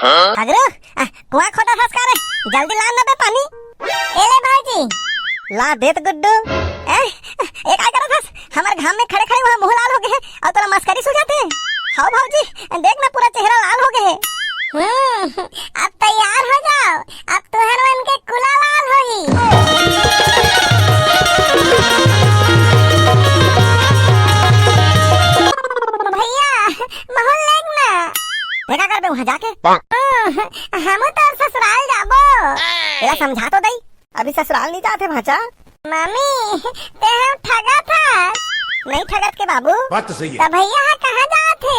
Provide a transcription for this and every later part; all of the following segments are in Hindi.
अगरो कुआं खोदा था रे, जल्दी ला ना बे पानी। ए ले भाईजी ला देत गुड्डू। एक काय करत हस, हमारे घाम में खड़े खड़े वहां मुंह लाल हो गए हैं और तोरा मस्करी सुझाते हैं। हां भाऊजी देख ना पूरा चेहरा लाल हो गए है। अब तैयार हो जाओ, अब तुहर मन के कुला लाल होई। भैया महल लेग ना देखा कर बे वहां जाके। हम तो ससुराल जाबो। एला समझा तो दई, अभी ससुराल नहीं जाते भाचा। मम्मी ते हम ठगा था। नहीं ठगत के बाबू, बात तो सही है। तो भैया कहाँ जाते?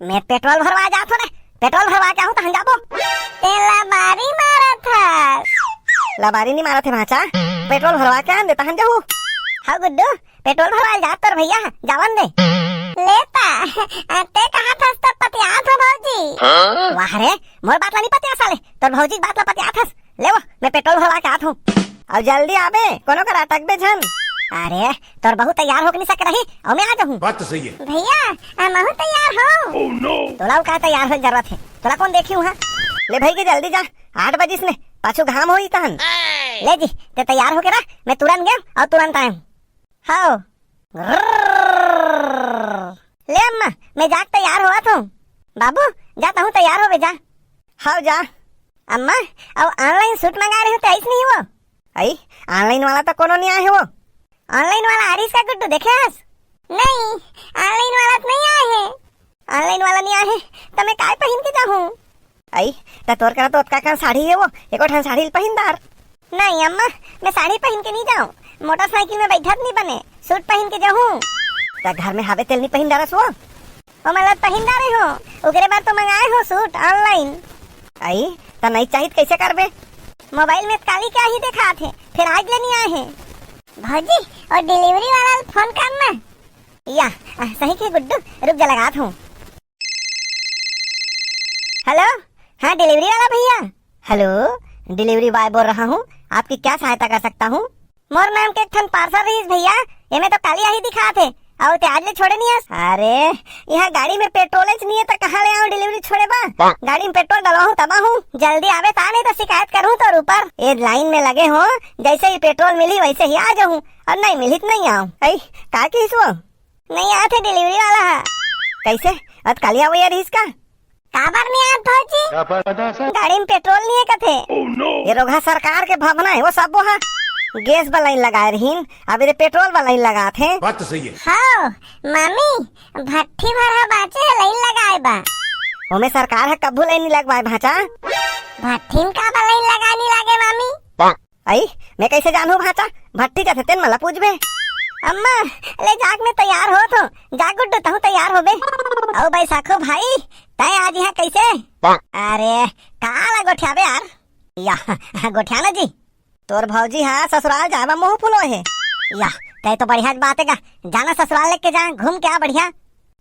मैं पेट्रोल भरवा जात हूँ ना, पेट्रोल भरवा के आऊँ तो हम जाबो। ते लबारी मारा था। लबारी नहीं मारा थे भाचा, पेट्रोल भरवा के आन देता हम जाऊँ। हाँ गुड्डू पेट्रोल भरवा जात तर भैया जावन दे लेता। ते कहाँ था तब पतिया था भौजी। वाह रे मोर बात नहीं पतिया साले, तोर भौजी बात ला पतिया था। ले वो मैं पेट्रोल भरवा के आत हूँ। अब जल्दी आबे, कोनो करा अटक बे झन। अरे तोर बहुत तैयार हो के नहीं सक रही और मैं आ जाऊँ। बात तो सही है भैया मैं तैयार हो। तोला का तैयार हो जरूरत है, तोला कौन देखी वहाँ। ले भाई के जल्दी जा, 8 बजे ने पाछू घाम होई तहन। ले जी ते तैयार हो के रह, मैं तुरंत गया और तुरंत आया हूँ। हाँ ले अम्मा मैं जाग तैयार हुआ था। बाबू जाता हूँ, तैयार हो बे जा। हाँ जा अम्मा। अब ऑनलाइन सूट मंगा रहे हो तो ऐसे नहीं हुआ। आई ऑनलाइन वाला तो कोनो नहीं आए हो। ऑनलाइन वाला आरिस का गुड्डू देखे हस? नहीं ऑनलाइन वाला तो नहीं आए है। ऑनलाइन वाला नहीं आए है तो मैं काय पहन के जाऊँ। आई तो तोर करा तो उत्का का साड़ी है वो, एको ठन साड़ी पहनदार। नहीं अम्मा मैं साड़ी पहन के नहीं जाऊँ, मोटरसाइकिल में बैठत नहीं बने, सूट पहन के जाऊँ। तो घर में हवे तेल नहीं पहनदारस वो मतलब पहनदारे हो। उगरे बार तो मंगाए हो सूट ऑनलाइन। आई तो नहीं चाहिए कैसे करबे? मोबाइल में काली क्या ही देखा थे, फिर आज लेने आए हैं। भाजी और डिलीवरी वाला फोन करना या सही के गुड्डू, रुक जा लगात हूँ। हेलो हाँ डिलीवरी वाला भैया। हेलो डिलीवरी बॉय बोल रहा हूँ, आपकी क्या सहायता कर सकता हूँ? मोर नाम के ठन पार्सल रहीस भैया, ये में तो काली ही दिखा थे और ते आज ले छोड़े नहीं आस। अरे यहाँ गाड़ी में पेट्रोल नहीं है तो कहाँ ले आऊँ डिलीवरी छोड़े बा। गाड़ी में पेट्रोल डलवा हूँ तबा हूँ, जल्दी आवे ता नहीं तो शिकायत करूँ तो ऊपर ये लाइन में लगे हो। जैसे ही पेट्रोल मिली वैसे ही आ जाऊँ और नहीं मिली तो नहीं आऊँ। का किस वो नहीं आते डिलीवरी वाला। कैसे अब कालिया वो यार इसका काबर नहीं आत भौजी, गाड़ी में पेट्रोल नहीं है कथे। ये रोगा सरकार के भवना है वो सब वहाँ गैस वाला लाइन लगाए रहीन, अब ये पेट्रोल वाला लाइन लगात है। बात तो सही है। हाँ मम्मी भट्टी भरा बाचे लाइन लगाए बा। ओमे सरकार है कब्बू लाइन नहीं लगवाए भाचा। भट्टी में का लाइन लगानी लागे मम्मी। आई मैं कैसे जानू भाचा, भट्टी जाते तेन मला पूछबे। अम्मा ले जाग में तैयार हो तो जाग गुड्डू तहु तैयार हो बे। ओ भाई साखो भाई तय आज यहाँ कैसे? अरे काला गोठिया बे यार। या गोठिया ना जी तोर भौजी हाँ ससुराल जाबा मुँह फुलो है। या तय तो बढ़िया बात है, जाना ससुराल लेके जा घूम के आ बढ़िया।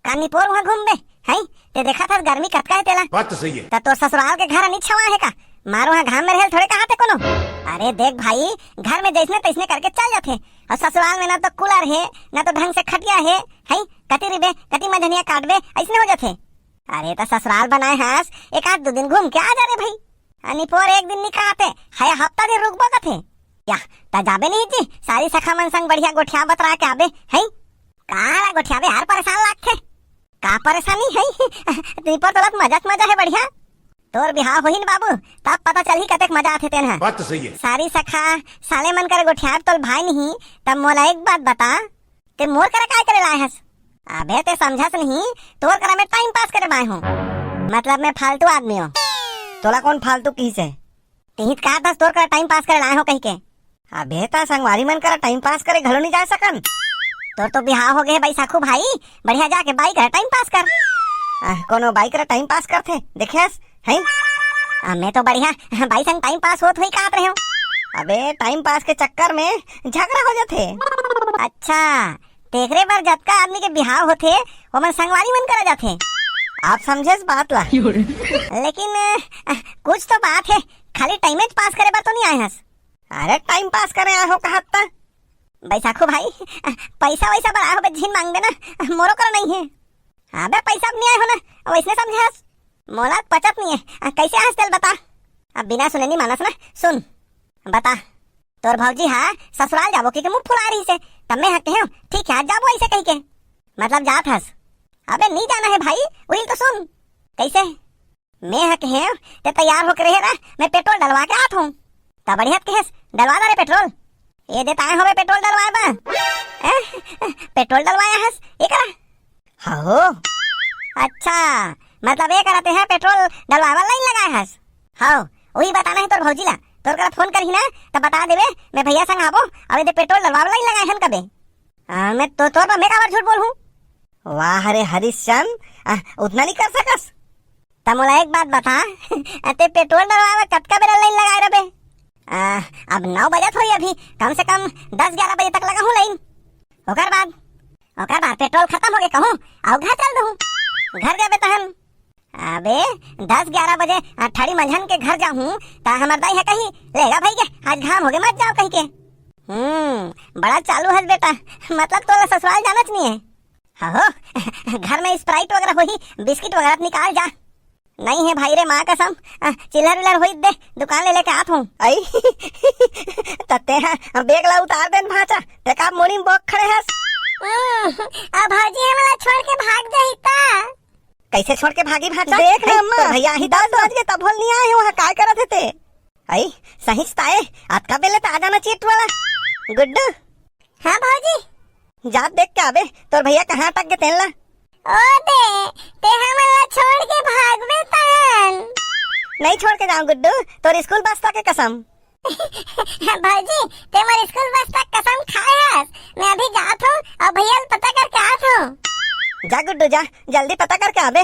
कानीपुर वहाँ घूम बे है ते देखा था गर्मी कतका है तेला। बात तो सही है। तो ससुराल के घर नहीं छवा है का, मारो वहाँ घाम में रहे थोड़े कहा थे कोनो। अरे देख भाई घर में जैसने तैसने करके चल जाते और ससुराल में ना तो कूलर है ना तो ढंग से खटिया है कति रिबे कति मझनिया काटबे ऐसने हो जाते। अरे तो ससुराल बनाए हास एक आध 2 दिन घूम के आ जा रे भाई। अनिपोर एक दिन निकाते है हफ्ता दिन रुकबो कथे या ता जाबे नहीं जी सारी सखा मन संग बढ़िया गोठिया बतरा के आबे है। काला गोठिया बे यार परेशान लागथे, का परेशानी है? निपोर तोला मजा है बढ़िया। तोर बिहाव होहिन बाबू तब पता चलही कतेक मजा आथे तेन। बात तो सही है। सारी सखा साले मन करे गोठिया तोल भाई नहीं तब मोला एक बात बता, ते मोर करे काय करे लाए हस? अबे ते समझस नहीं, तोर करा में टाइम पास करे बाय हूँ, मतलब मैं फालतू आदमी हूँ। तोला कौन फालतू किस है? तिहित का दस तोर करा टाइम पास करे लाए हो कहीं के। अबे ता संगवारी मन करा टाइम पास करे घलो नहीं जा सकन। तोर तो बिहाव हो गए भाई साखू भाई, बढ़िया जाके बाइक करा टाइम पास कर। कोनो बाइक करा टाइम पास करथे देखेस है। मैं तो बढ़िया भाई संग टाइम पास होत हुई कहत रहे हो। अबे टाइम पास के चक्कर में झगड़ा हो जाते। अच्छा तेकरे बार जतका आदमी के बिहाव होते वो मन संगवारी मन करा जाते। आप समझे इस बात ला। लेकिन कुछ तो बात है, खाली टाइम पास करे बार तो नहीं आए हस। अरे टाइम पास करे आए हो कहता बैसाखू भाई, पैसा वैसा बड़ा हो झीन मांग देना, मोरो कर नहीं है। अबे पैसा नहीं आए हो ना वैसने समझे हस। मोला पचत नहीं है। कैसे हंस तेल बता। अब बिना सुने नहीं मानस ना। सुन बता, तोर भौजी हाँ ससुराल जाबो की मुंह फुला रही से, तब मैं हक हूँ ठीक है जाबो ऐसे कह के, मतलब जात हस। अबे नहीं जाना है भाई, वही तो सुन। कैसे मैं हक है ते तैयार होकर रहे रहा, मैं पेट्रोल डलवा के आत हूँ। तब बढ़िया कहेस डलवा दा रे पेट्रोल। ये देता है होवे पेट्रोल डलवाए बा। पेट्रोल डलवाया हस एकरा। हो अच्छा, मतलब ये करते हैं पेट्रोल डलवावा लाइन लगाए हस। हाँ वही बताना है तोर भौजी ला। तोर करा फोन करही ना तब बता देवे मैं भैया संग आबो और ये पेट्रोल डलवावा लाइन लगाए हन कबे। मैं तो तोर मैं काबर झूठ बोलूं। वाह रे हरिश्चंद्र, उतना नहीं कर सकस। तब मोला एक बात बता, ते पेट्रोल डलवावा कतका बेरा लाइन लगाए रबे। अब 9 बजत होई, अभी कम से कम 10-11 बजे तक लगा हूँ लाइन। ओकर बाद पेट्रोल खत्म हो गए कहूँ और घर चल दूँ। घर जाबे तहन अबे 10-11 बजे ठड़ी मंझन के घर जाऊँ ता हमर दाई है कही लेगा भाई के आज घाम हो गए मत जाओ कही के। बड़ा चालू है बेटा, मतलब तो ससुराल जाना नहीं है। हो घर में स्प्राइट वगैरह होही, बिस्किट वगैरह निकाल जा। नहीं है भाई रे माँ कसम, चिल्लर विलर होई दे दुकान ले लेके आत हूँ। आई तते हैं बेग ला उतार देन भाचा, ते का मोड़ी में बॉक खड़े हस। अब भाजी हमला छोड़ के भाग जाई ता। कैसे छोड़ के भागी भाचा? देख रे अम्मा भैया ही 10 बज के तब होल नहीं आए वहां काय करत थे। आई सहीच ताए आज का बेले ता आ जाना चीट वाला। गुड्डू हां भाजी जा देख के आबे तोर भैया कहां अटक गए तेला। ओ ते हमला छोड़ के भागबे तन। नहीं छोड़ के जाऊं गुड्डू, तोर स्कूल बस तक के कसम। भाजी ते मोर स्कूल बस तक कसम खाए, मैं अभी जात हूं और भैया पता करके आत हूं। जा गुड्डू जा जल्दी पता करके आबे।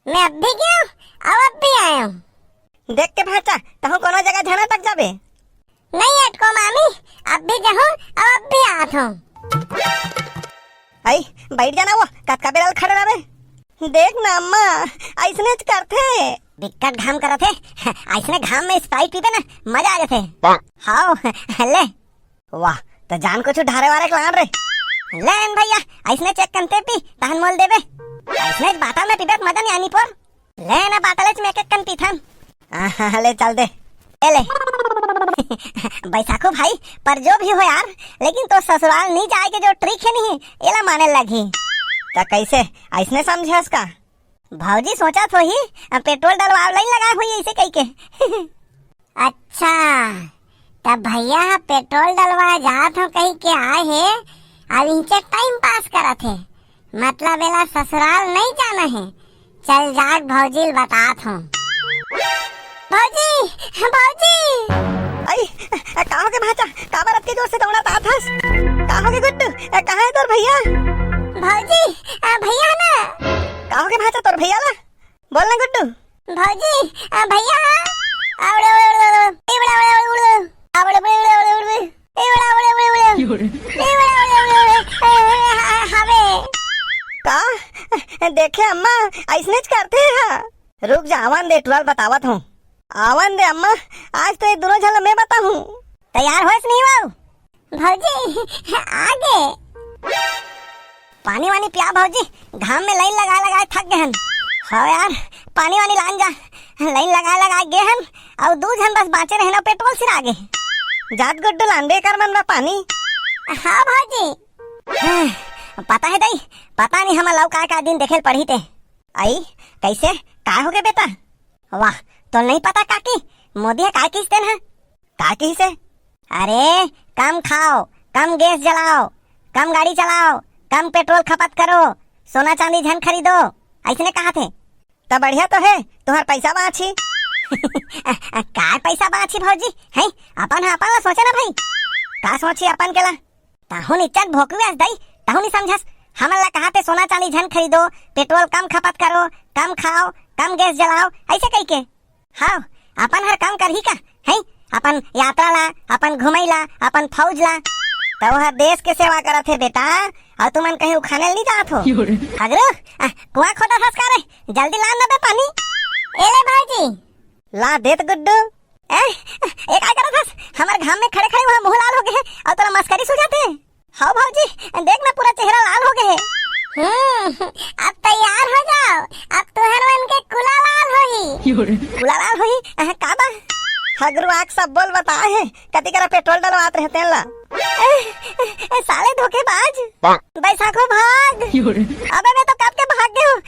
मैं अब भी गया अब भी आया हूँ। देख के भाचा तहु कोनो जगह जाना तक जाबे। नहीं अटको मामी, अब भी जाऊँ अब भी आत हूँ। आई बैठ जाना वो कतका बेरल खड़े रहे। देख ना अम्मा ऐसने करते दिक्कत घाम करत है, ऐसने घाम में स्प्राइट पीते ना मजा आ जाते। हाँ ले वाह तो जान कुछ ढारे वारे लान रे। लेन भैया ऐसने चेक करते पी तहन मोल देबे। ऐसने बाटा में पीबे मजा नहीं आनी पर ले ना बाटले में एक कन पीथन। ले चल दे ए ले। बैसाखो भाई पर जो भी हो यार, लेकिन तो ससुराल नहीं जाए के जो ट्रिक है नहीं एला माने लगी। ता कैसे ऐसने समझस का? भौजी सोचा तो ही पेट्रोल डलवा लाइन लगा हुई ऐसे कही के। अच्छा तब भैया पेट्रोल डलवा जात हो कही के आए है, अब इनके टाइम पास करत है, मतलब एला ससुराल नहीं जाना है। चल जाग भौजी बतात हूँ। भौजी आई कहाँ के भाचा काबर रत के जोर से दौड़ा तात हस। कहाँ के गुड्डू कहाँ है तोर भैया? भौजी भैया ना कहाँ के भाचा तोर भैया ला बोल ना गुड्डू। भौजी भैया का देखे अम्मा ऐसने करते हैं। रुक जा आवन दे टुरल बतावत हूँ। आवन दे अम्मा आज तो ये दोनों झल मैं बताऊँ। तैयार होस नहीं वाऊ? भौजी आगे पानी वानी पिया भौजी, घाम में लाइन लगा थक गए हन। हाँ यार पानी वानी लान जा, लाइन लगा गए हन और 2 जन बस बाँचे रहे ना पेट्रोल सिर आगे। जात गुड्डू लांदे कर मन पानी। हाँ भौजी पता है दई, पता नहीं हम लव का दिन देखे पढ़ी थे। आई कैसे का हो गए बेटा? वाह तो नहीं पता काकी मोदी है का किस दिन है का की से? अरे कम खाओ, कम गैस जलाओ, कम गाड़ी चलाओ, कम पेट्रोल खपत करो, सोना चांदी धन खरीदो, ऐसने कहा थे। तब बढ़िया तो है तुम्हार पैसा बाँची। का पैसा बाँची भौजी है अपन ला सोचे ना भाई। का सोची अपन के ला ताहुन इज्जत भोकवी दई, ताहुन नहीं समझस। हमला कहा थे सोना चांदी धन खरीदो, पेट्रोल कम खपत करो, कम खाओ, कम गैस जलाओ, ऐसे कही के। हाँ अपन हर काम कर ही का है, अपन यात्रा ला, अपन घुमई ला, अपन फौज ला, तो हर देश के सेवा करत है बेटा। और तुमन कहीं उखाने नहीं जात हो। अगर कुआं खोदा फंस करे जल्दी ला ना बे पानी। एले भाजी ला देत गुड्डू। एक आ करत हस हमार घाम में खड़े खड़े वहां मुंह लाल हो गए और तोरा मस्करी सुझाते। हाँ भौजी देख ना पूरा चेहरा लाल हो गए है। अब तैयार हो जाओ, अब तुहर मन के कुलालाल होई। कुलालाल होई का बा? हगरू आँख सब बोल बताए है कति करा पेट्रोल डलवात रहते ला। साले धोखेबाज, बैसाखो भाग। अबे मैं तो कब के भाग गए हूँ,